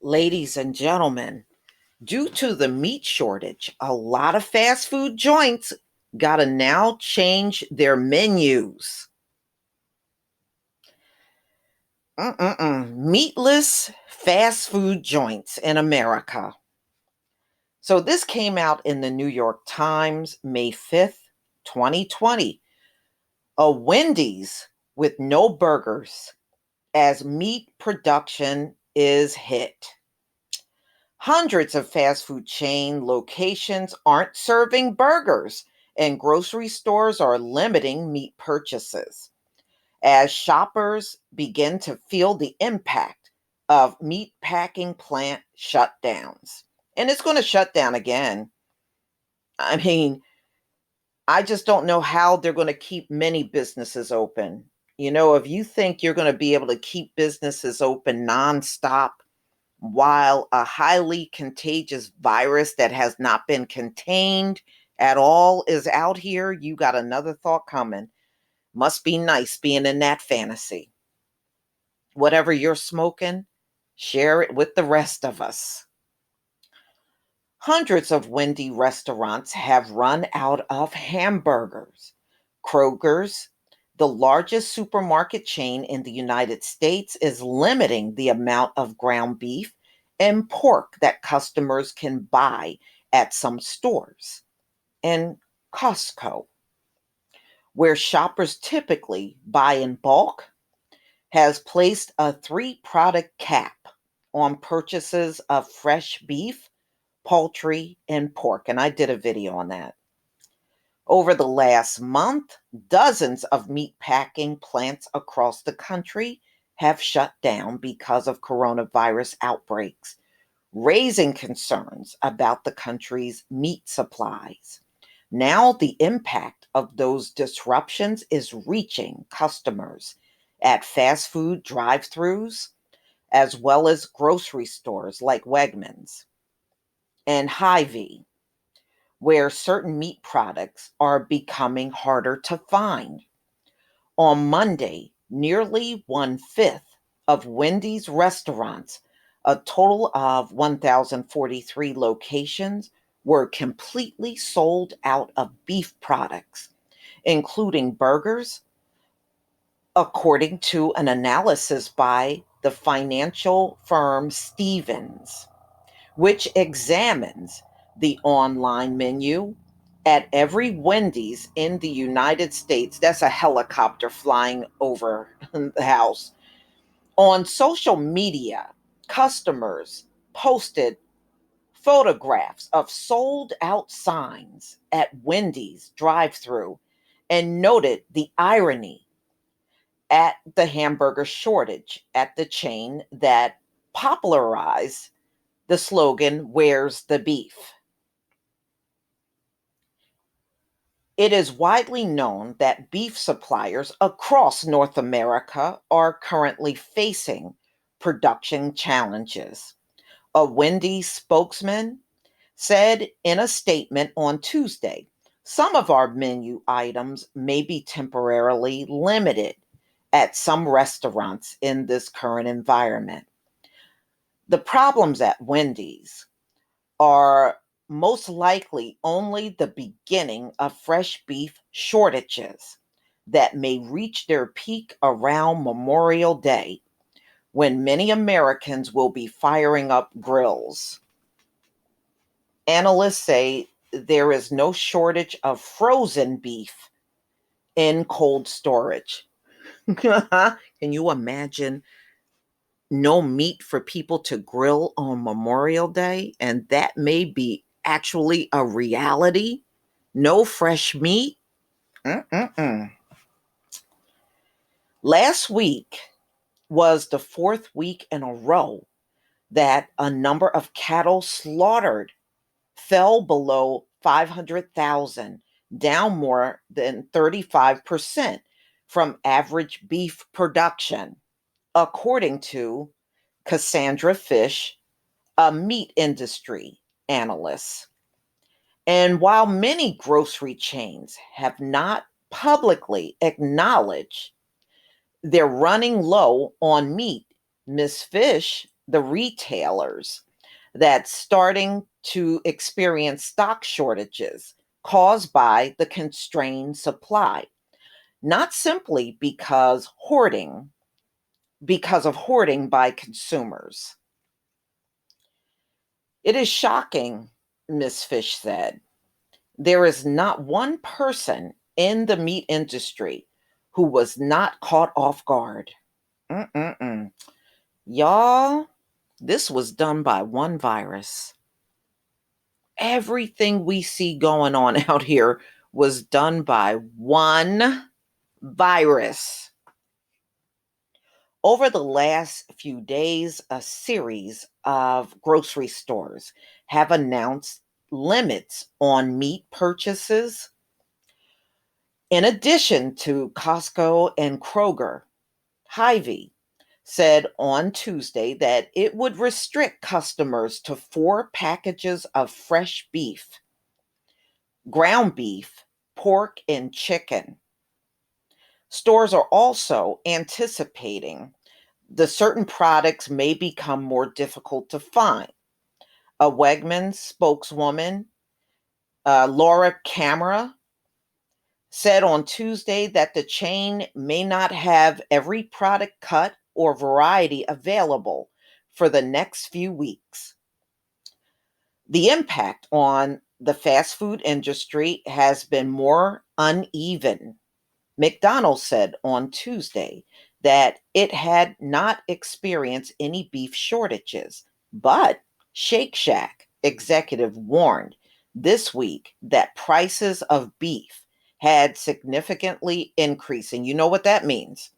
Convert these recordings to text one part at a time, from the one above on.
Ladies and gentlemen, due to the meat shortage, a lot of fast food joints got to now change their menus. Meatless fast food joints in America. So this came out in the New York Times, May 5th, 2020. A Wendy's with no burgers as meat production is hit. Hundreds of fast food chain locations aren't serving burgers, and grocery stores are limiting meat purchases as shoppers begin to feel the impact of meat packing plant shutdowns. And it's going to shut down again. I mean, I just don't know how they're going to keep many businesses open. If you think you're going to be able to keep businesses open nonstop, while a highly contagious virus that has not been contained at all is out here, you got another thought coming. Must be nice being in that fantasy. Whatever you're smoking, share it with the rest of us. Hundreds of Wendy restaurants have run out of hamburgers. Kroger's, the largest supermarket chain in the United States, is limiting the amount of ground beef and pork that customers can buy at some stores. And Costco, where shoppers typically buy in bulk, has placed a three-product cap on purchases of fresh beef, poultry, and pork. And I did a video on that. Over the last month, dozens of meat packing plants across the country have shut down because of coronavirus outbreaks, raising concerns about the country's meat supplies. Now, the impact of those disruptions is reaching customers at fast food drive-thrus, as well as grocery stores like Wegmans and Hy-Vee, where certain meat products are becoming harder to find. On Monday, nearly one-fifth of Wendy's restaurants, a total of 1,043 locations, were completely sold out of beef products, including burgers, according to an analysis by the financial firm Stevens, which examines the online menu at every Wendy's in the United States. That's a helicopter flying over the house. On social media, customers posted photographs of sold out signs at Wendy's drive-through and noted the irony at the hamburger shortage at the chain that popularized the slogan, "Where's the beef?" It is widely known that beef suppliers across North America are currently facing production challenges. A Wendy's spokesman said in a statement on Tuesday, "Some of our menu items may be temporarily limited at some restaurants in this current environment." The problems at Wendy's are most likely only the beginning of fresh beef shortages that may reach their peak around Memorial Day, when many Americans will be firing up grills. Analysts say there is no shortage of frozen beef in cold storage. Can you imagine no meat for people to grill on Memorial Day? And that may be actually a reality. No fresh meat. Mm-mm-mm. Last week was the fourth week in a row that a number of cattle slaughtered fell below 500,000, down more than 35% from average beef production, according to Cassandra Fish, a meat industry analyst. And while many grocery chains have not publicly acknowledged they're running low on meat, Ms. Fish the retailers that's starting to experience stock shortages caused by the constrained supply, not simply because of hoarding by consumers. It is shocking, Ms. Fish said. There is not one person in the meat industry who was not caught off guard. Mm-mm-mm. Y'all, this was done by one virus. Everything we see going on out here was done by one virus. Over the last few days, a series of grocery stores have announced limits on meat purchases. In addition to Costco and Kroger, Hy-Vee said on Tuesday that it would restrict customers to 4 packages of fresh beef, ground beef, pork, and chicken. Stores are also anticipating the certain products may become more difficult to find. A Wegmans spokeswoman, Laura Camera, said on Tuesday that the chain may not have every product cut or variety available for the next few weeks. The impact on the fast food industry has been more uneven. McDonald's said on Tuesday that it had not experienced any beef shortages, but Shake Shack executive warned this week that prices of beef had significantly increased. And you know what that means?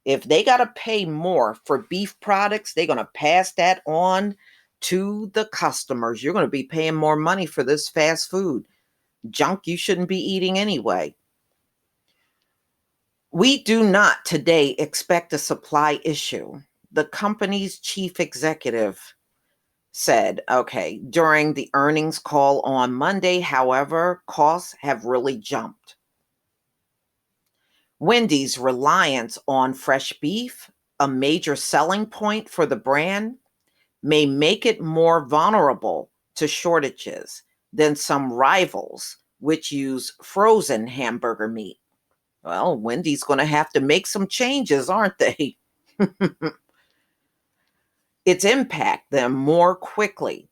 If they got to pay more for beef products, they're going to pass that on to the customers. You're going to be paying more money for this fast food junk you shouldn't be eating anyway. We do not today expect a supply issue, the company's chief executive said, during the earnings call on Monday. However, costs have really jumped. Wendy's reliance on fresh beef, a major selling point for the brand, may make it more vulnerable to shortages than some rivals, which use frozen hamburger meat. Well, Wendy's going to have to make some changes, aren't they? It's impact them more quickly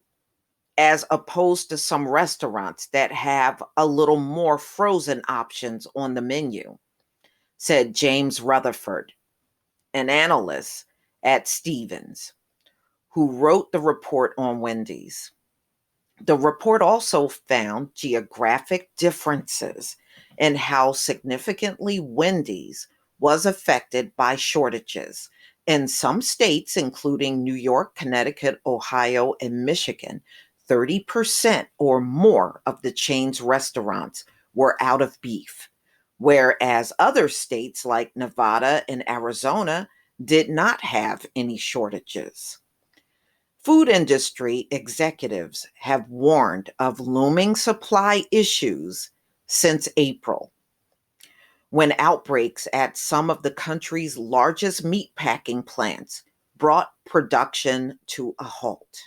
as opposed to some restaurants that have a little more frozen options on the menu, said James Rutherford, an analyst at Stevens, who wrote the report on Wendy's. The report also found geographic differences in how significantly Wendy's was affected by shortages. In some states, including New York, Connecticut, Ohio, and Michigan, 30% or more of the chain's restaurants were out of beef, whereas other states like Nevada and Arizona did not have any shortages. Food industry executives have warned of looming supply issues since April, when outbreaks at some of the country's largest meatpacking plants brought production to a halt.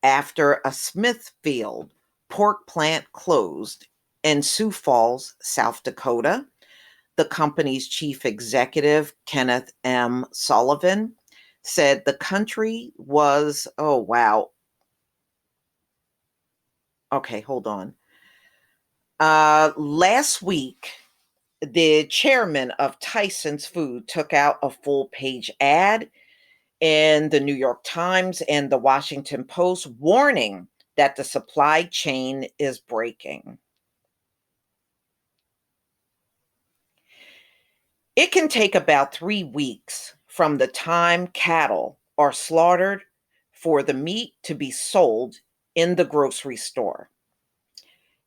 After a Smithfield pork plant closed in Sioux Falls, South Dakota, the company's chief executive, Kenneth M. Sullivan, said the country was, oh, wow. Okay, hold on. Last week, the chairman of Tyson's Food took out a full page ad in the New York Times and the Washington Post warning that the supply chain is breaking. It can take about 3 weeks from the time cattle are slaughtered for the meat to be sold in the grocery store.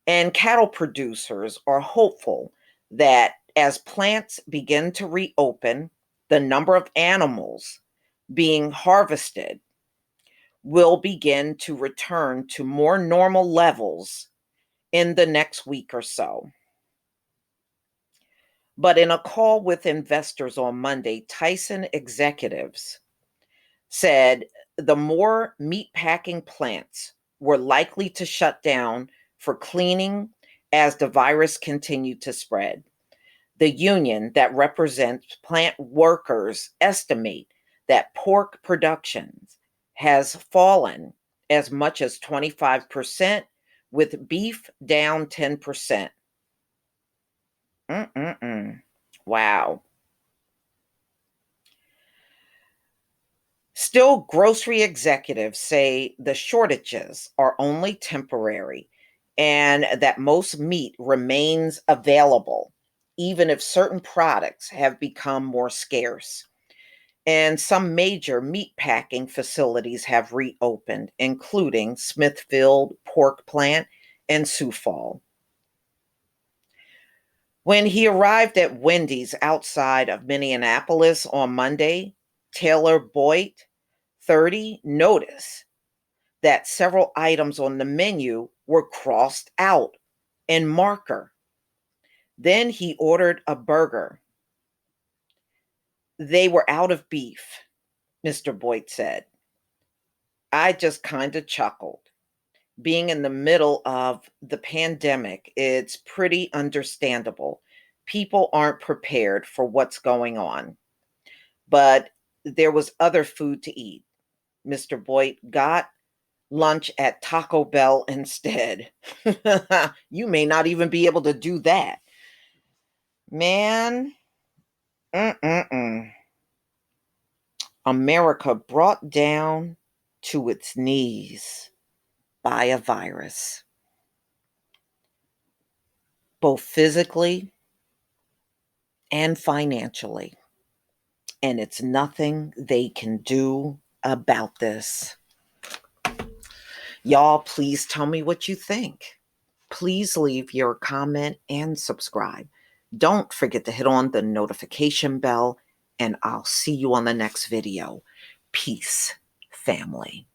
And cattle producers are hopeful that as plants begin to reopen, the number of animals being harvested will begin to return to more normal levels in the next week or so. But in a call with investors on Monday, Tyson executives said the more meatpacking plants were likely to shut down for cleaning as the virus continued to spread. The union that represents plant workers estimate that pork production has fallen as much as 25%, with beef down 10%. Mm-mm-mm. Wow. Still, grocery executives say the shortages are only temporary and that most meat remains available, even if certain products have become more scarce. And some major meat packing facilities have reopened, including Smithfield Pork Plant and Sioux Falls. When he arrived at Wendy's outside of Minneapolis on Monday, Taylor Boyd, 30, noticed that several items on the menu were crossed out in marker. Then he ordered a burger. They were out of beef, Mr. Boyd said. I just kind of chuckled. Being in the middle of the pandemic, it's pretty understandable. People aren't prepared for what's going on. But there was other food to eat. Mr. Boyd got lunch at Taco Bell instead. You may not even be able to do that. Man, mm-mm-mm. America brought down to its knees by a virus, both physically and financially. And it's nothing they can do about this. Y'all, please tell me what you think. Please leave your comment and subscribe. Don't forget to hit on the notification bell, and I'll see you on the next video. Peace, family.